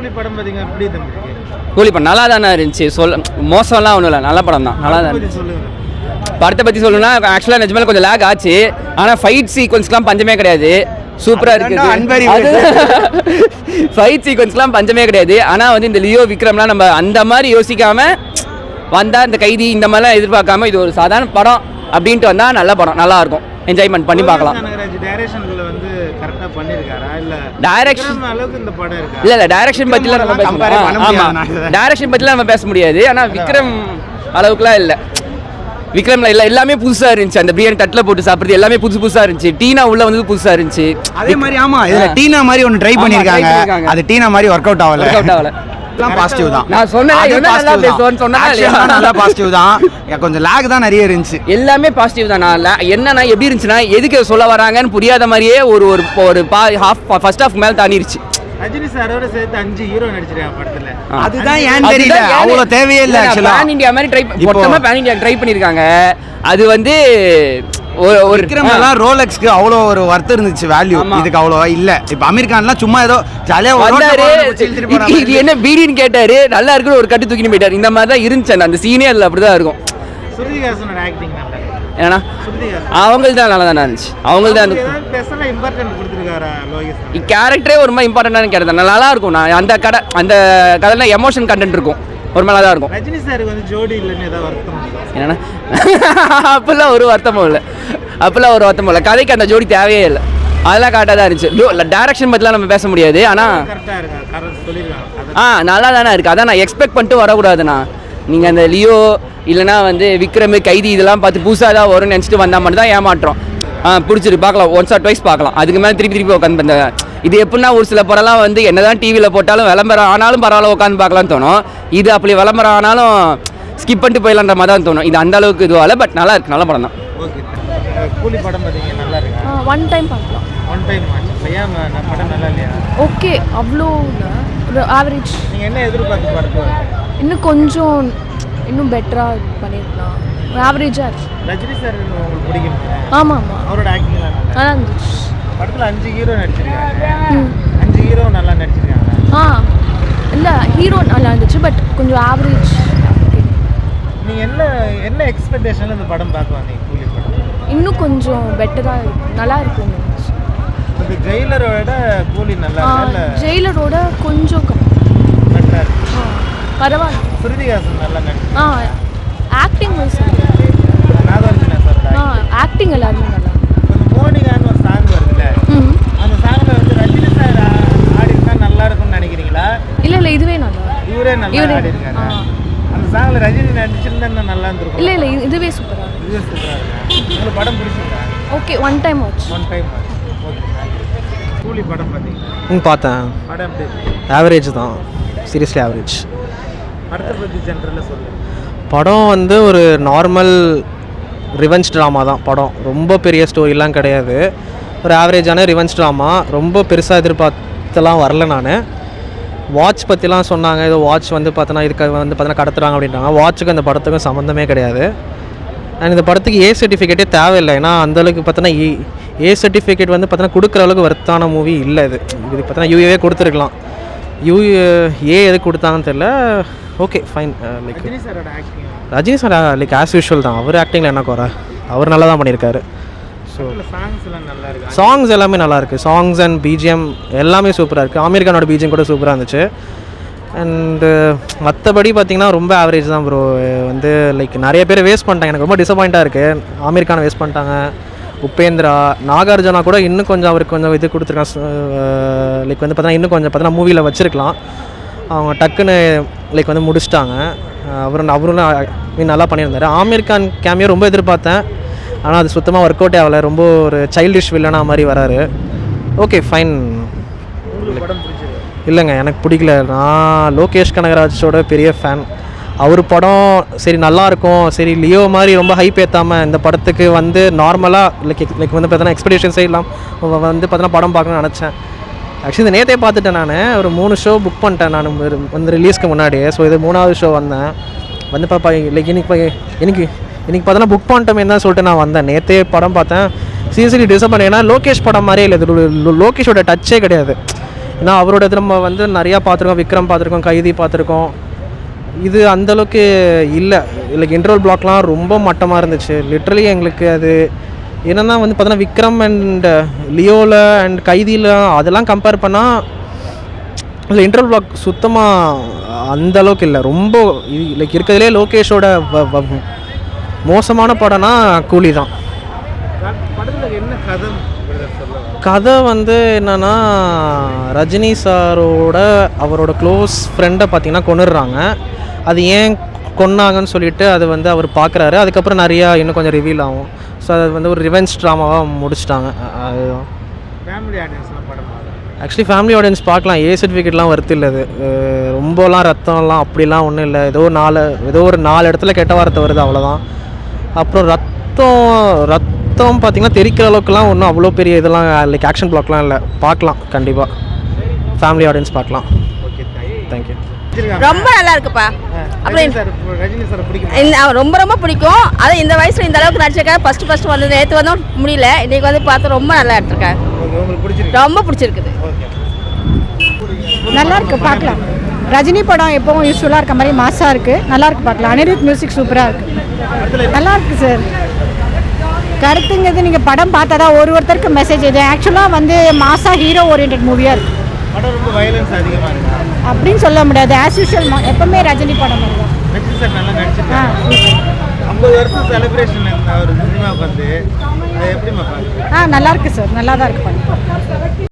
கூலி படம் பார்த்தீங்க எப்படி இருந்துச்சு? கூலி படம் நல்லா தானே இருந்துச்சு. மோசம்லாம் ஒன்றும் இல்லை, நல்ல படம் தான், நல்லா தான் இருந்துச்சு. படத்தை பற்றி சொல்லணும்னா ஆக்சுவலாக நிஜமால கொஞ்சம் லேக் ஆச்சு. ஆனால் ஃபைட் சீக்வன்ஸ்லாம் பஞ்சமே கிடையாது, சூப்பராக இருக்குது. ஃபைட் சீக்வன்ஸ்லாம் பஞ்சமே கிடையாது. ஆனால் வந்து இந்த லியோ விக்ரம்லாம் நம்ம அந்த மாதிரி யோசிக்காமல் வந்தால், இந்த கைதி இந்த மாதிரிலாம் எதிர்பார்க்காம இது ஒரு சாதாரண படம் அப்படின்ட்டு வந்தால் நல்ல படம், நல்லாயிருக்கும், என்ஜாய்மெண்ட் பண்ணி பார்க்கலாம். டைரக்ஷன் பற்றிலாம் நம்ம பேச முடியாது. ஆமாம், டைரக்ஷன் பற்றிலாம் நம்ம பேச முடியாது. ஆனால் விக்ரம் அளவுக்குலாம் இல்லை. விக்ரம்ல எல்லாமே புதுசாக இருந்துச்சு. அந்த பிரியாணி தட்டில் போட்டு சாப்பிட்றது எல்லாமே புதுசாக இருந்துச்சு. டீனா உள்ள வந்து புதுசாக இருந்துச்சு. அதே மாதிரி ஆமாம், இதில் டீனா மாதிரி ஒன்று ட்ரை பண்ணியிருக்காங்க. அது டீனா மாதிரி ஒர்க் அவுட் ஆகல. பாசிட்டிவ் தான். நான் சொன்னேன் நல்லா பேசுவேன்னு சொன்னா நல்லா பாசிட்டிவ் தான். கொஞ்சம் லாக் தான் நிறைய இருந்துச்சு. எல்லாமே பாசிட்டிவ் தான். நான் என்னன்னா எப்படி இருந்துச்சுன்னா எதுக்கு சொல்ல வராங்கன்னு புரியாத மாதிரியே ஒரு ஒரு ஃபர்ஸ்ட் ஹாஃப் மேல தாண்டிருச்சு. ரஜினி சாரோட சேர்த்து 5 ஹீரோ நடிச்சிருக்காங்க படத்துல. அதுதான் ஏன் தெரியல, அவ்வளவு தேவையே இல்ல. ஆக்சுவலா பேன் இந்தியா மாதிரி மொத்தமா பேன் இந்தியா ட்ரை பண்ணிருக்காங்க. அது வந்து ஒரு விக்ரம்லாம் ரோலெக்ஸ்க்கு அவ்வளோ ஒரு வர்த் இருந்துச்சு, வேல்யூ. இதுக்கு அவ்வளோவா இல்லை. இப்போ அமீர்கான்லாம் சும்மா ஏதோ ஜாலியாக வந்தாரு, இது என்ன பீடின்னு கேட்டாரு, நல்லா இருக்குன்னு ஒரு கட்டு தூக்கின்னு போயிட்டாரு. இந்த மாதிரி தான் இருந்துச்சு அந்த சீனே. அதில் அப்படிதான் இருக்கும். ஸ்ருதிஹாசனோட ஆக்டிங் ஏன்னா அவங்களுக்கு தான் நல்லா தான் இருந்துச்சு. அவங்களுக்கு தான் கேரக்டரே ஒரு மாதிரி இம்பார்ட்டண்டான கேரக்டர், நல்லா இருக்கும். நான் அந்த கதையில் எமோஷன் கண்டென்ட் இருக்கும், ஒரு மேலே தான் இருக்கும். ரஜினி சாருக்கு வந்து ஜோடி இல்லைன்னு ஏதாவது வருத்தம் என்னன்னா அப்பெல்லாம் ஒரு வருத்தமும் இல்லை. கதைக்கு அந்த ஜோடி தேவையே இல்லை, அதெல்லாம் கரெக்டாக தான் இருந்துச்சு. டைரக்ஷன் பற்றிலாம் நம்ம பேச முடியாது. ஆனால் நல்லா தானே இருக்குது. அதான் நான் எக்ஸ்பெக்ட் பண்ணிட்டு வரக்கூடாதுண்ணா. நீங்கள் அந்த லியோ இல்லைனா வந்து விக்ரம், கைதி இதெல்லாம் பார்த்து புதுசாக தான் வரும்னு நினச்சிட்டு வந்தால் மட்டும் தான் ஏமாற்றோம். பிடிச்சிருக்கு, பார்க்கலாம், ஒன்ஸ் ஆர் ட்வைஸ் பார்க்கலாம். அதுக்கு மேலே திருப்பி உட்காந்து பண்ண இது எப்படின்னா ஒரு சில படம்லாம் வந்து என்ன தான் டிவியில் போட்டாலும் விளம்பரம் ஆனாலும் பரவாயில்ல உட்காந்து பார்க்கலான்னு தோணும். இது அப்படி விளம்பரம் ஆனாலும் ஸ்கிப் பண்ணிட்டு போயிடலான்ற மாதிரி தான் தோணும். இது அந்த அளவுக்கு இதுவாக இல்லை, பட் நல்லா இருக்குது, நல்ல படம் தான். கூலி படம் பார்த்தீங்க, நல்லா இருக்கு. ஒன் டைம் பார்க்கலாம். ஒன் டைம் ஏன் படம் நல்லா இல்லையா? ஓகே, அவ்வளோ ஒரு ஆவரேஜ். நீங்கள் என்ன எதிர்பார்த்து படத்தை? இன்னும் பெட்டராக பண்ணியிருக்கலாம். ஆவரேஜாக இருக்கு. ரஜினி சார் உங்களுக்கு பிடிக்கும்? ஆமாம், அவரோட ஆக்டிங் நல்லா இருந்துச்சு. படத்தில் 5 ஹீரோ நடிச்சிருக்காங்க. 5 ஹீரோ நல்லா நடிச்சிருக்காங்க. இல்லை, ஹீரோ நல்லா இருந்துச்சு, பட் கொஞ்சம் ஆவரேஜ். நீங்கள் என்ன எக்ஸ்பெக்டேஷனில் இந்த படம் பார்க்க வந்தீங்க? கூலி படம் இன்னும் கொஞ்சம் பெட்டராக இருக்கும், நல்லா இருக்கும். இந்த ஜெயிலரோட கூலி நல்லா இல்லை? ஜெயிலரோட கொஞ்சம் பெட்டராக இருக்கு, பரவாயில்ல. ஸ்ருதிஹாசன் நல்லா நடிச்சு. ஆக்டிங் நாகார்ஜுனா சார் ஆக்டிங் எல்லாருமே நல்லா. மோனிகான்னு ஒரு சாங் வருதுல்ல, அந்த சாங்கில் வந்து ரஜினி சார் ஆடி இருந்தா நல்லா இருக்கும்னு நினைக்கிறீங்களா? இல்லை, இதுவே நல்லா, இவரே நல்லா ஆடி இருக்காரு. அந்த சாங்கில் ரஜினி நடிச்சிருந்தா இன்னும் நல்லா இருந்திருக்கும். இல்லை, இதுவே சூப்பராக இருக்கு. உங்களுக்கு படம் பிடிச்சிருக்கா? Okay, one time watch. Okay. கூலி படம் பார்த்தீங்க? பார்த்தேன். படம் எப்படி? ஆவரேஜ் தான், சீரியஸ்லி ஆவரேஜ். படத்தை பற்றி ஜென்ரலாக சொல்லுங்கள். படம் வந்து ஒரு நார்மல் ரிவெஞ்ச் ட்ராமா தான். படம் ரொம்ப பெரிய ஸ்டோரிலாம் கிடையாது, ஒரு ஆவரேஜான ரிவெஞ்ச் ட்ராமா. ரொம்ப பெருசாக எதிர்பார்த்தெல்லாம் வரல. நான் வாட்ச் பற்றிலாம் சொன்னாங்க, ஏதோ வாட்ச் வந்து பார்த்தோன்னா இதுக்கு வந்து பார்த்தோன்னா கடத்துறாங்க அப்படின்றாங்க. வாட்சுக்கு அந்த படத்துக்கும் சம்மந்தமே கிடையாது. அண்ட் இந்த படத்துக்கு ஏ சர்டிஃபிகேட்டே தேவையில்லை. ஏன்னா அந்தளவுக்கு பார்த்தோன்னா ஏ சர்டிஃபிகேட் வந்து பார்த்தோன்னா கொடுக்குற அளவுக்கு வர்த்தான மூவி இல்லை. இது பார்த்தோன்னா யூஏவே கொடுத்துருக்கலாம். ஏ எதுக்கு கொடுத்தாங்கன்னு தெரியல. Okay, fine. Like Rajini sir like as usual தான். அவர் ஆக்டிங்கில் என்ன குறை, அவர் நல்லா தான் பண்ணியிருக்காரு. ஸோ சாங்ஸ் எல்லாமே நல்லாயிருக்கு. சாங்ஸ் அண்ட் பிஜிஎம் எல்லாமே சூப்பராக இருக்குது. அமீர்கானோட பிஜிஎம் கூட சூப்பராக இருந்துச்சு. அண்டு மற்றபடி பார்த்திங்கன்னா ரொம்ப ஆவரேஜ் தான் ப்ரோ. வந்து லைக் நிறைய பேர் வேஸ்ட் பண்ணிட்டாங்க. எனக்கு ரொம்ப டிசப்பாயிண்ட்டாக இருக்குது. அமீர்கானை வேஸ்ட் பண்ணிட்டாங்க. உபேந்திரா, நாகார்ஜுனா கூட இன்னும் கொஞ்சம் அவருக்கு கொஞ்சம் இது கொடுத்துருக்கான். லைக் வந்து பார்த்தீங்கன்னா இன்னும் கொஞ்சம் பார்த்தீங்கன்னா மூவியில் வச்சுருக்கலாம். அவங்க டக்குன்னு லைக் வந்து முடிச்சிட்டாங்க. அவரும் நல்லா பண்ணியிருந்தார். ஆமீர் கான் கேமியோ ரொம்ப எதிர்பார்த்தேன், ஆனால் அது சுத்தமாக ஒர்க் அவுட்டே ஆகலை. ரொம்ப ஒரு சைல்டிஷ் வில்லனா மாதிரி வராரு. Okay, fine. இல்லைங்க, எனக்கு பிடிக்கல. நான் லோகேஷ் கனகராஜோட பெரிய ஃபேன். அவர் படம் சரி நல்லாயிருக்கும், சரி லியோ மாதிரி ரொம்ப ஹைப் ஏற்றாமல் இந்த படத்துக்கு வந்து நார்மலாக லைக் வந்து பார்த்தோன்னா எக்ஸ்பெக்டேஷன்ஸே இல்லாமல் வந்து பார்த்தோன்னா படம் பார்க்கணும்னு நினச்சேன். ஆக்சுவலி இந்த நேற்றே பார்த்துட்டேன். நான் ஒரு 3 ஷோ புக் பண்ணிட்டேன் நான் வந்து ரிலீஸ்க்கு முன்னாடியே. ஸோ இது 3வது ஷோ வந்தேன். வந்து பாப்பா லைக் இன்னைக்கு பார்த்தோன்னா புக் பண்ணிட்டோமே தான் சொல்லிட்டு நான் வந்தேன். நேற்றே படம் பார்த்தேன். Seriously disappoint. ஏன்னா லோகேஷ் படம் மாதிரியே இல்லை. இது லோகேஷோட டச்சே கிடையாது. ஏன்னா அவரோட இது நம்ம வந்து நிறையா பார்த்துருக்கோம், விக்ரம் பார்த்துருக்கோம், கைதி பார்த்துருக்கோம். இது அந்தளவுக்கு இல்லை. லைக் இன்டர்வல் பிளாக்லாம் ரொம்ப மட்டமாக இருந்துச்சு லிட்ரலி. எங்களுக்கு அது என்னென்னா வந்து பார்த்தோன்னா விக்ரம் அண்ட் லியோவில் அண்ட் கைதியில் அதெல்லாம் கம்பேர் பண்ணால் இல்லை இன்டர்வல் பிளாக் சுத்தமாக அந்தளவுக்கு இல்லை. ரொம்ப லைக் இருக்கிறதுலே லோகேஷோட மோசமான படம்னா கூலி தான். படத்தில் என்ன கதை கதை வந்து என்னென்னா ரஜினி சாரோட அவரோட க்ளோஸ் ஃப்ரெண்டை பார்த்திங்கன்னா கொன்னுடுறாங்க. அது ஏன் கொன்னாங்கன்னு சொல்லிட்டு அது வந்து அவர் பார்க்குறாரு. அதுக்கப்புறம் நிறையா இன்னும் கொஞ்சம் ரிவீல் ஆகும். ஸோ அது வந்து ஒரு ரிவெஞ்ச் ட்ராமாவாக முடிச்சிட்டாங்க. அதுதான் ஃபேமிலி ஆடியன்ஸ்லாம் படம் ஆக்சுவலி ஃபேமிலி ஆடியன்ஸ் பார்க்கலாம். ஏ சர்டிஃபிகேட்லாம் வருது இல்லை. அது ரொம்பலாம் ரத்தம்லாம் அப்படிலாம் ஒன்றும் இல்லை. ஏதோ ஒரு 4 இடத்துல கெட்ட வார்த்தை வருது, அவ்வளோதான். அப்புறம் ரத்தம் பார்த்திங்கன்னா தெரிக்கிற அளவுக்குலாம் ஒன்றும் அவ்வளோ பெரிய இதெல்லாம் லைக் ஆக்ஷன் பிளாக்லாம் இல்லை. பார்க்கலாம், கண்டிப்பாக ஃபேமிலி ஆடியன்ஸ் பார்க்கலாம். Okay, thank you. ரொம்ப நல்லா இருக்குப்பா. அப்புறம் ரஜினி சார் பிடிக்கும். ரொம்ப ரொம்ப பிடிக்கும். அது இந்த வயசுல இந்த அளவுக்கு நடிச்சிருக்காரு. ஃபர்ஸ்ட் வந்து நேற்று வந்தோம் முடியல, இன்னைக்கு வந்து பார்த்து ரொம்ப நல்லா எடுத்திருக்காரு. உங்களுக்கு பிடிச்சிருக்கு? ரொம்ப பிடிச்சிருக்குது. ஓகே, நல்லா இருக்கு, பார்க்கலாம். ரஜினி படம் எப்பவும் யூஸ்ஃபுல்லாக இருக்க மாதிரி மாசாக இருக்குது, நல்லா இருக்கு, பார்க்கலாம். அனிருத் மியூசிக் சூப்பராக இருக்குது, நல்லா இருக்கு சார். கருத்துங்கிறது நீங்கள் படம் பார்த்தா தான் ஒருத்தருக்கு மெசேஜ். இது ஆக்சுவலாக வந்து மாசா ஹீரோ ஓரியன்ட் மூவியாக இருக்குது. படம் ரொம்ப வயலன்ஸ் அதிகமாக இருக்கு அப்படின்னு சொல்ல முடியாது. ஆஸ் யூஷுவல் எப்பவுமே ரஜினி படம் மாதிரி தான். ரஜினி சார் நல்லா நடிச்சிருக்காரு. 50 வருஷம் செலிப்ரேஷன் ஒரு சினிமாவுக்கு வந்து அது எப்படிமா பார்க்குறீங்க? நல்லா இருக்கு சார், நல்லா தான் இருக்கு படம்.